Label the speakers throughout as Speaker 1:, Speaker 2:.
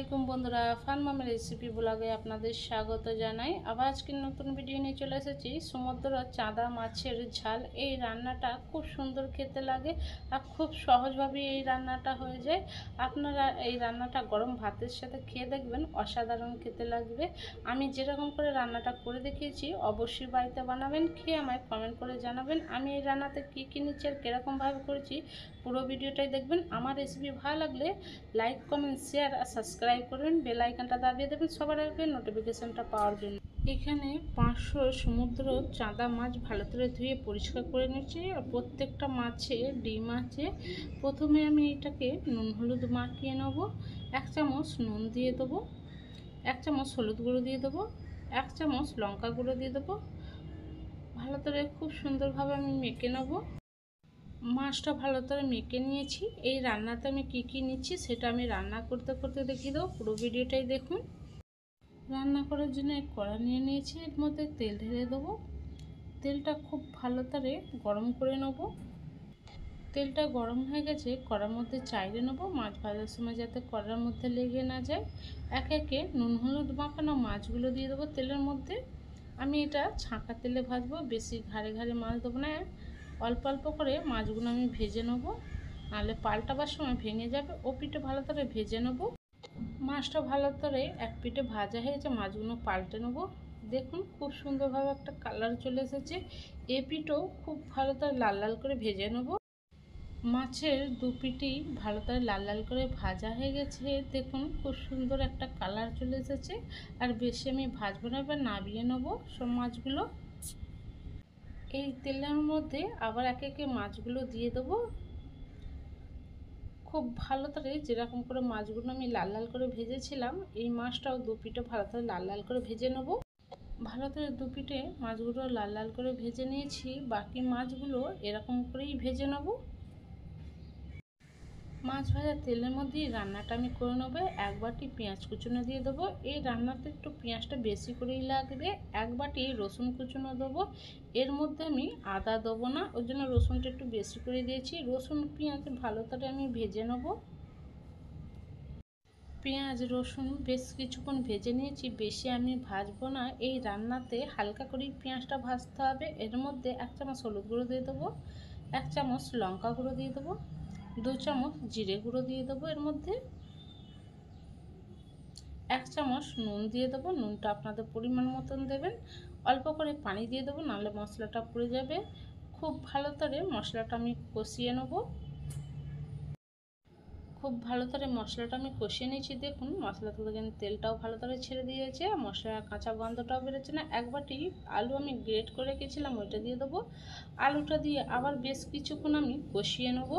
Speaker 1: আলাইকুম বন্ধুরা, ফান মামের রেসিপি ব্লগে আপনাদের স্বাগত জানাই। আবার আজকে নতুন ভিডিও নিয়ে চলে এসেছি। সমুদ্র চাঁদা মাছের ঝাল। এই রান্নাটা খুব সুন্দর খেতে লাগে আর খুব সহজভাবে এই রান্নাটা হয়ে যায়। আপনারা এই রান্নাটা গরম ভাতের সাথে খেয়ে দেখবেন, অসাধারণ খেতে লাগবে। আমি যেরকম করে রান্নাটা করে দেখিয়েছি অবশ্যই বাড়িতে বানাবেন, খেয়ে আমায় কমেন্ট করে জানাবেন আমি এই রান্নাতে কী কী নিচ্ছি আর কীরকমভাবে করেছি। পুরো ভিডিওটাই দেখবেন। আমার রেসিপি ভালো লাগলে লাইক, কমেন্ট, শেয়ার আর সাবস্ক্রাইব করবেন। বেল আইকনটা দাবিয়ে দেবেন সবার আগে নোটিফিকেশনটা পাওয়ার জন্য। এখানে 500 সমুদ্র চাঁদা মাছ ভালো করে ধুয়ে পরিষ্কার করে নিচ্ছি। আর প্রত্যেকটা মাছে ডিম আছে। প্রথমে আমি এটাকে নুন হলুদ মাখিয়ে নেব। 1 চামচ নুন দিয়ে দেবো, 1 চামচ হলুদ গুঁড়ো দিয়ে দেবো, 1 চামচ লঙ্কা গুঁড়ো দিয়ে দেবো। ভালো করে খুব সুন্দরভাবে আমি মেখে নেব। মাছটা ভালো করে মেখে নিয়েছি। এই রান্নাতে আমি কি কি নিচ্ছি সেটা আমি রান্না করতে করতে দেখিয়ে দেবো। পুরো ভিডিওটাই দেখুন। রান্না করার জন্য কড়া নিয়ে নিয়েছি, এর মধ্যে তেল ঢেলে দেবো। তেলটা খুব ভালো করে গরম করে নেব। তেলটা গরম হয়ে গেছে, কড়ার মধ্যে চাইড়ে নেব। মাছ ভাজার সময় যাতে কড়ার মধ্যে লেগে না যায়। একে একে নুন হলুদ মাখানো মাছগুলো দিয়ে দেবো তেলের মধ্যে। আমি এটা ছাঁকা তেলে ভাজবো, বেশি ঘাড়ে ঘাড়ে মাছ দেবো না। অল্প অল্প করে মাছগুলো আমি ভেজে নেবো, নাহলে পাল্টাবার সময় ভেঙে যাবে। ও পিঠে ভালো করে ভেজে নেবো। মাছটা ভালো করে এক পিঠে ভাজা হয়েছে, মাছগুলো পাল্টে নেবো। দেখুন খুব সুন্দরভাবে একটা কালার চলে এসেছে। এ পিঠও খুব ভালো করে লাল লাল করে ভেজে নেবো। মাছের দু পিঠই ভালো করে লাল লাল করে ভাজা হয়ে গেছে। দেখুন খুব সুন্দর একটা কালার চলে এসেছে। আর বেশি আমি ভাজবো না, এবার নামিয়ে নেবো সব মাছগুলো। এই তেলের মধ্যে আবার একে একে মাছগুলো দিয়ে দেবো। খুব ভালো করে যেরকম করে মাছগুলো আমি লাল লাল করে ভেজেছিলাম, এই মাছটাও দু পিঠে ভালো করে লাল লাল করে ভেজে নেব। ভালো করে দু পিঠে মাছগুলো লাল লাল করে ভেজে নিয়েছি। বাকি মাছগুলো এরকম করেই ভেজে নেব। মাছ ভাজা তেলের মধ্যেই রান্নাটা আমি করে নেবো। 1 বাটি পেঁয়াজ কুচুনো দিয়ে দেবো। এই রান্নাতে একটু পেঁয়াজটা বেশি করেই লাগবে। 1 বাটি রসুন কুচুনো দেবো। এর মধ্যে আমি আদা দেবো না, ওই জন্য রসুনটা একটু বেশি করে দিয়েছি। রসুন পেঁয়াজ ভালো করে আমি ভেজে নেবো। পেঁয়াজ রসুন বেশ কিছুক্ষণ ভেজে নিয়েছি, বেশি আমি ভাজবো না। এই রান্নাতে হালকা করেই পেঁয়াজটা ভাজতে হবে। এর মধ্যে 1 চামচ হলুদ গুঁড়ো দিয়ে দেবো, 1 চামচ লঙ্কা গুঁড়ো দিয়ে দেবো, 2 চামচ জিরে গুঁড়ো দিয়ে দেবো। এর মধ্যে 1 চামচ নুন দিয়ে দেবো। নুনটা আপনাদের পরিমাণ মতন দেবেন। অল্প করে পানি দিয়ে দেবো, নাহলে মশলাটা পুড়ে যাবে। খুব ভালো করে মশলাটা আমি কষিয়ে নেবো। খুব ভালো করে মশলাটা আমি কষিয়ে নিয়েছি। দেখুন মশলা থেকে কিন্তু তেলটাও ভালো করে ছেড়ে দিয়েছে, মশলার কাঁচা গন্ধটাও বেরোচ্ছে না। 1 বাটি আলু আমি গ্রেট করে রেখেছিলাম, ওইটা দিয়ে দেবো। আলুটা দিয়ে আবার বেশ কিছুক্ষণ আমি কষিয়ে নেব।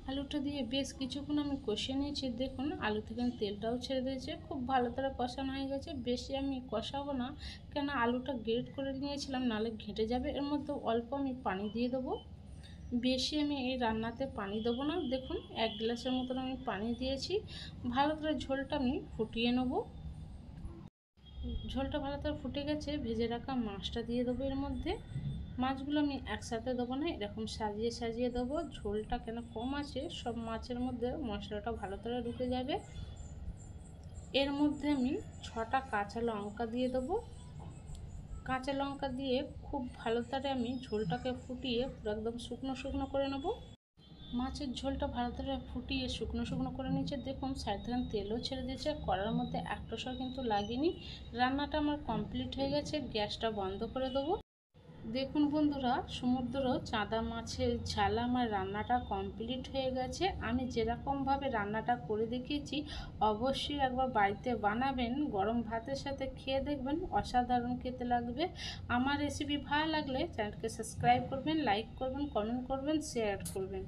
Speaker 1: আলুটা দিয়ে বেশ কিছুক্ষণ আমি কষিয়ে নিয়েছি। দেখুন আলু থেকে তেলটাও ছেড়ে দিয়েছে। খুব ভালো করে কষানো হয়ে গেছে। বেশি আমি কষাবো না, কেন আলুটা গ্রেট করে নিয়েছিলাম, নাহলে ঘেঁটে যাবে। এর মধ্যে অল্প আমি পানি দিয়ে দেবো। বেশি আমি এই রান্নাতে পানি দেবো না। দেখুন 1 গ্লাসের মতন আমি পানি দিয়েছি। ভালো করে ঝোলটা আমি ফুটিয়ে নেব। ঝোলটা ভালো করে ফুটে গেছে, ভেজে রাখা মাছটা দিয়ে দেবো। এর মধ্যে মাছগুলো আমি একসাথে দেবো না, এরকম সাজিয়ে সাজিয়ে দেবো। ঝোলটা কেন কম আছে, সব মাছের মধ্যে মশলাটা ভালো করে ঢুকে যাবে। এর মধ্যে আমি 6টা কাঁচা লঙ্কা দিয়ে দেবো। কাঁচা লঙ্কা দিয়ে খুব ভালো করে আমি ঝোলটাকে ফুটিয়ে পুরো একদম শুকনো শুকনো করে নেব। মাছের ঝোলটা ভালো করে ফুটিয়ে শুকনো শুকনো করে নিয়েছে। দেখুন সাইড থেকে তেলও ছেড়ে দিয়েছে। কড়ার মধ্যে এক টুকরো কিন্তু লাগেনি। রান্নাটা আমার কমপ্লিট হয়ে গেছে, গ্যাসটা বন্ধ করে দেবো। দেখুন বন্ধুরা, সমুদ্র চাঁদা মাছের ঝাল আমার রান্নাটা কমপ্লিট হয়ে গেছে। আমি যেরকমভাবে রান্নাটা করে দেখিয়েছি অবশ্যই একবার বাড়িতে বানাবেন, গরম ভাতের সাথে খেয়ে দেখবেন, অসাধারণ খেতে লাগবে। আমার রেসিপি ভালো লাগলে চ্যানেলকে সাবস্ক্রাইব করবেন, লাইক করবেন, কমেন্ট করবেন, শেয়ার করবেন।